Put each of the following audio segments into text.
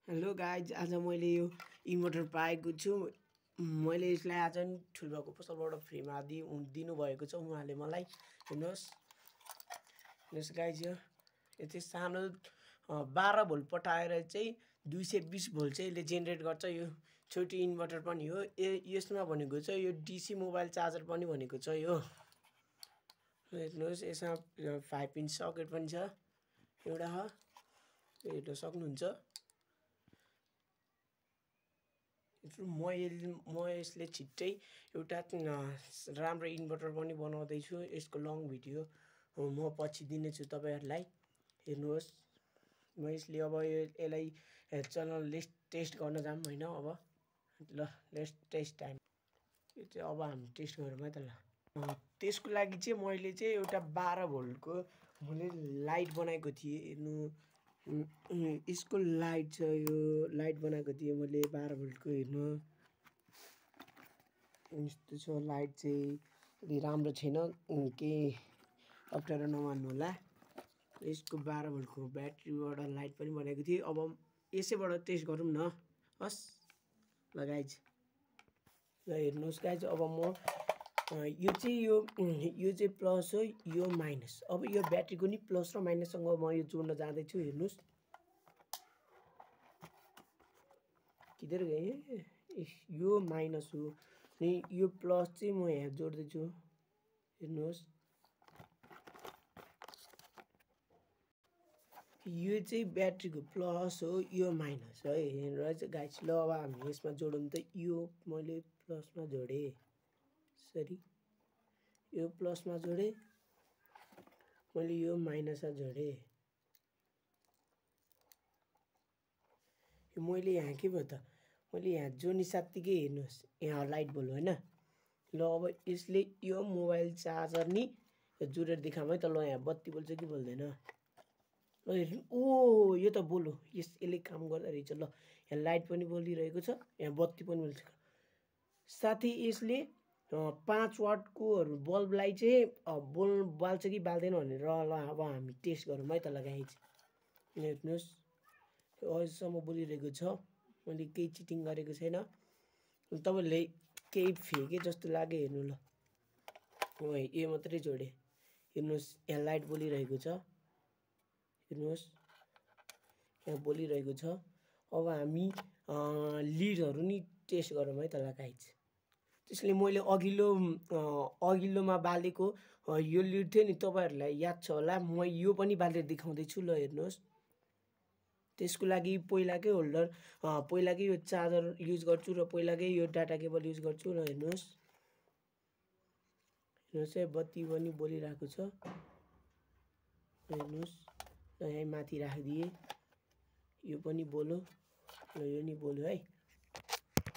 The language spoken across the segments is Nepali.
हेलो गाइज, आज मैले यो इन्भर्टर पाएको छु। मैले यसलाई आज नि ठुल्बाको पसलबाट फ्रीमा दिनुभएको छ उहाँले मलाई। हेर्नुहोस् गाइज, यो चाहिँ सानो 12 भोल्ट पठाएर चाहिँ 220 भोल्ट चाहिँ यसले जेनेरेट गर्छ। यो छोटी इन्भर्टर पनि हो। यसमा भनेको छ यो डिसी मोबाइल चार्जर पनि भनेको छ यो। हेर्नुहोस् यसमा 5 पिन सकेट पनि छ एउटा। हेर्न सक्नुहुन्छ। म यसले छिट्टै एउटा राम्रो इन्भर्टर पनि बनाउँदैछु। यसको लङ भिडियो म पछि दिनेछु तपाईँहरूलाई। हेर्नुहोस्, म यसले अब यसलाई चलाउन टेस्ट गर्न जाऊँ होइन। अब ल लेट्स टेस्ट टाइम। यो चाहिँ अब हामी टेस्ट गरौँ है त। ल त्यसको लागि चाहिँ मैले चाहिँ एउटा 12 भोल्टको मैले लाइट बनाएको थिएँ। हेर्नु, यसको लाइट छ, यो लाइट बनाएको थिएँ मैले 12 भोल्टको। हेर्नु यस्तो छ लाइट चाहिँ, अलि राम्रो छैन, केही अप्ठ्यारो नमान्नु होला। यसको 12 भोल्टको ब्याट्रीबाट लाइट पनि बनाएको थिएँ। अब यसैबाट टेस्ट गरौँ न। हस् ल गाइज, ल हेर्नुहोस् गाइज, अब म यो चाहिँ प्लस हो, यो माइनस। अब यो ब्याट्रीको नि प्लस र माइनससँग म यो जोड्न जाँदैछु। हेर्नुहोस् किधर गए, यो माइनस हो अनि यो प्लस चाहिँ म यहाँ जोड्दैछु। हेर्नुहोस् यो चाहिँ ब्याट्रीको प्लस हो, यो माइनस है। हेर्नुहोस् गाइस, ल अब हामी यसमा जोडौँ त। यो मैले प्लसमा जोडेँ, सरी यो प्लसमा जोडेँ, मैले यो माइनसमा जोडेँ। मैले यहाँ के भयो त, मैले यहाँ जोड्ने सात्तिकै हेर्नुहोस् यहाँ लाइट बल्ब होइन। ल अब यसले यो मोबाइल चार्जर नि जोडेर देखाऊँ है त। ल यहाँ बत्ती बल्छ कि बल्दैन। ल हेर्नु, ओ यो त बोलो, यसले काम गर्दो रहेछ। ल यहाँ लाइट पनि बलिरहेको छ, यहाँ बत्ती पनि बल्छ। साथै यसले 5 वाटकोहरू बल्बलाई चाहिँ बाल्छ कि बाल्दैन भनेर ल अब हामी टेस्ट गरौँ है त। लगाइन्छ हेर्नुहोस्, अहिलेसम्म बोलिरहेको छ, मैले केही चिटिङ गरेको छैन। तपाईँहरूले केही फेके जस्तो लाग्यो। हेर्नु ल, यो मात्रै जोडेँ। हेर्नुहोस् यहाँ लाइट बोलिरहेको छ। हेर्नुहोस् यहाँ बोलिरहेको छ। अब हामी लिडहरू नि टेस्ट गरौँ है त। लगाइन्छ त्यसले मैले अघिल्लोमा बालेको यो लिड थियो नि, तपाईँहरूलाई याद छ होला। म यो पनि बालेर देखाउँदैछु। ल हेर्नुहोस्, त्यसको लागि पहिलाकै होल्डर, पहिलाकै यो चार्जर युज गर्छु र पहिलाकै यो डाटा केबल युज गर्छु। र हेर्नुहोस्, है बत्ती पनि बोलिरहेको छ। हेर्नुहोस्, ल यहाँ माथि राखिदिएँ, यो पनि बोल्यो, र यो नि बोल्यो है।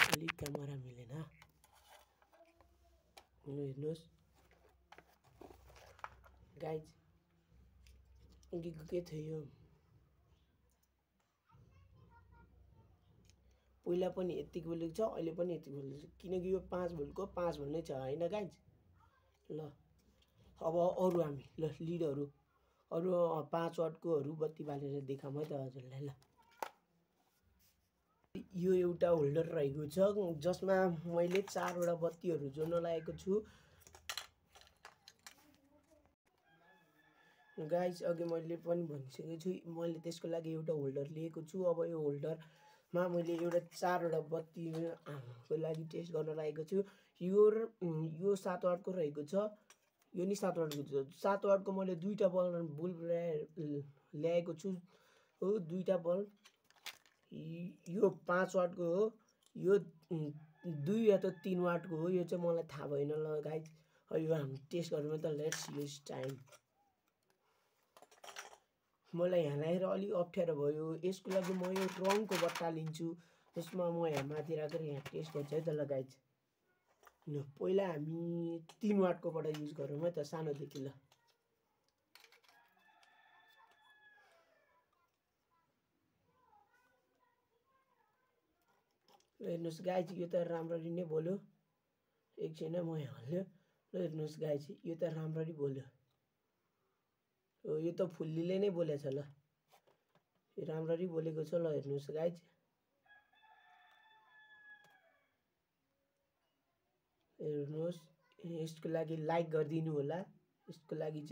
अलिक क्यामेरा मिलेन। हेर्नुहोस् गाइज, अघिको के थियो, पहिला पनि यतिको बोलेको छ, अहिले पनि यति बोलेको छ, किनकि यो 5 भोल्टको 5 भोल्ट नै छ होइन गाइज। ल अब अरू हामी ल लिडहरू अरू 5 वाटकोहरू बत्ती बालेर देखाऊँ है त हजुरलाई। ल यो एउटा होल्डर रहेको छ जसमा मैले 4वटा बत्तीहरू जोड्न लागेको छु। गाइज अघि मैले पनि भनिसकेको छु, मैले त्यसको लागि एउटा होल्डर लिएको छु। अब यो होल्डरमा मैले एउटा 4वटा बत्तीको लागि टेस्ट गर्न लागेको छु। यो 7 वाटको रहेको छ, यो नि 7 वाटको छ। 7 वाटको मैले 2टा बल्ब ल्याएको छु हो, 2टा बल्ब। यो 5 वाटको हो, यो 2 या त 3 वाटको हो, यो चाहिँ मलाई थाहा भएन। ल गाइज, यो हामी टेस्ट गरौँ त। Let's use time. मलाई यहाँ ल्याएर अलिक अप्ठ्यारो भयो, यसको लागि म यो रङको बट्टा लिन्छु, जसमा म यहाँ माथि राखेर यहाँ टेस्ट गर्छु है त। ल गाइज, पहिला हामी 3 वाटकोबाट युज गरौँ है त, सानोदेखि। ल हेर्नुहोस् गाइज, यो त राम्ररी नै बोल्यो। एकछिन म यहाँ हाल्यो। ल हेर्नुहोस् गाइज, यो त राम्ररी बोल्यो। यो त फुल्लीले नै बोलेछ। ल राम्ररी बोलेको छ ल हेर्नुहोस् गाइज। हेर्नुहोस् यसको लागि लाइक गरिदिनु होला। यसको लागि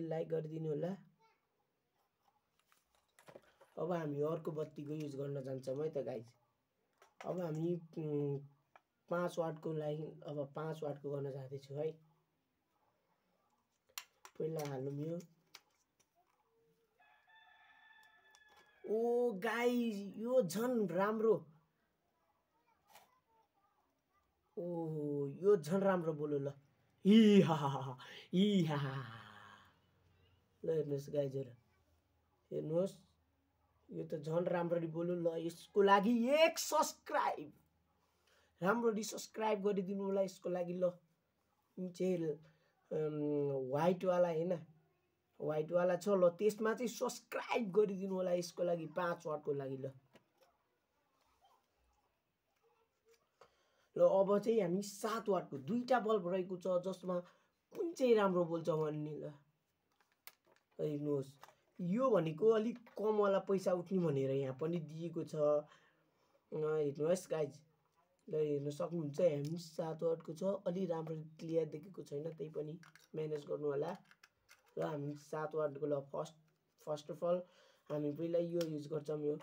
लाइक गरिदिनु होला। अब हामी अर्को बत्तीको युज गर्न जान्छौँ है त गाइज। अब हामी 5 वाटको लागि अब 5 वाटको गर्न जाँदैछु है। पहिला हालौँ यो। ओ गाइज यो झन् राम्रो। ओहो यो झन् राम्रो बोल्यो ल। ल हेर्नुहोस् गाइजहरू, हेर्नुहोस् यो त झन् राम्ररी बोल्यो ल। यसको लागि 1 सब्सक्राइब, राम्ररी सब्सक्राइब गरिदिनु होला यसको लागि ल। चाहिँ व्हाइटवाला हैन, व्हाइटवाला छ ल, त्यसमा चाहिँ सब्सक्राइब गरिदिनु होला यसको लागि 5 वाटको लागि ल। ल अब चाहिँ हामी 7 वाटको 2टा बल्ब रहेको छ जसमा कुन चाहिँ राम्रो बोल्छ भन्ने ल। हेर्नुहोस् यो भनेको अलिक कमवाला पैसा उठ्ने भनेर यहाँ पनि दिएको छ। हेर्नुहोस् गाइज, ल हेर्न सक्नुहुन्छ हामी 7 वाटको छ। अलि राम्रो क्लियर देखेको छैन, त्यही पनि म्यानेज गर्नु होला। र हामी 7 वाटको ल फर्स्ट अफ अल हामी पहिला यो युज गर्छौँ, यो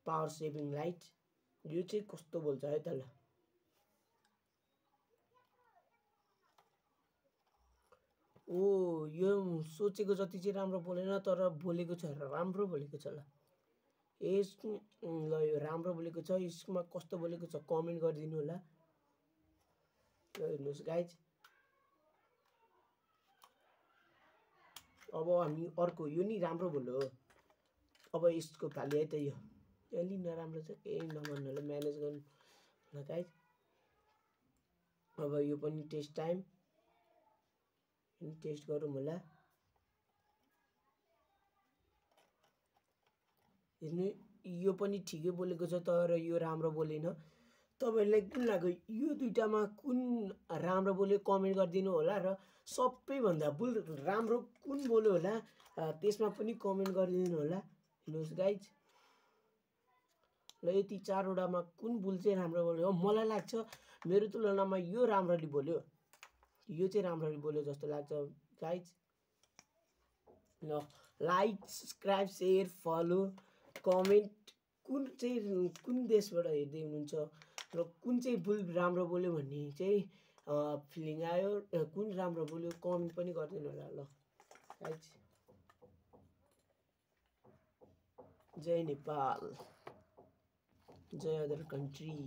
पावर सेभिङ लाइट। यो चाहिँ कस्तो बोल्छ है त ल। ओ यो सोचेको जति चाहिँ राम्रो बोलेन, तर बोलेको छ, राम्रो बोलेको छ ल। यसको ल यो राम्रो बोलेको छ। यसमा कस्तो बोलेको छ कमेन्ट गरिदिनु होला। ल हेर्नुहोस् गाइज, अब हामी अर्को यो नि राम्रो बोल्यो। अब यसको पाली है त यो अलि नराम्रो छ, केही नभन्नु होला, म्यानेज गर्नु ल गाइज। अब यो पनि टेस्ट टाइम, टेस्ट गरौँ होला। हेर्नु यो पनि ठिकै बोलेको छ, तर यो राम्रो बोलेन। तपाईहरुलाई कुन लाग्यो यो दुईटामा कुन राम्रो बोल्यो कमेन्ट गरिदिनु होला। र सबैभन्दा राम्रो कुन बोल्यो होला त्यसमा पनि कमेन्ट गरिदिनु होला। हेर्नुहोस् गाइज, ल यति 4वटामा कुन बुल चाहिँ राम्रो बोल्यो? मलाई लाग्छ मेरो तुलनामा यो राम्ररी बोल्यो, यो चाहिँ राम्ररी बोल्यो जस्तो लाग्छ गाइज। ल like, subscribe, share, follow, comment कुन चाहिँ कुन देशबाट हेर्दै हुनुहुन्छ र कुन चाहिँ बुल राम्रो बोल्यो भन्ने चाहिँ फिलिङ आयो, कुन राम्रो बोल्यो कमेन्ट पनि गरिदिनु होला ल गाइज। जय नेपाल, जय अदर कन्ट्रिज।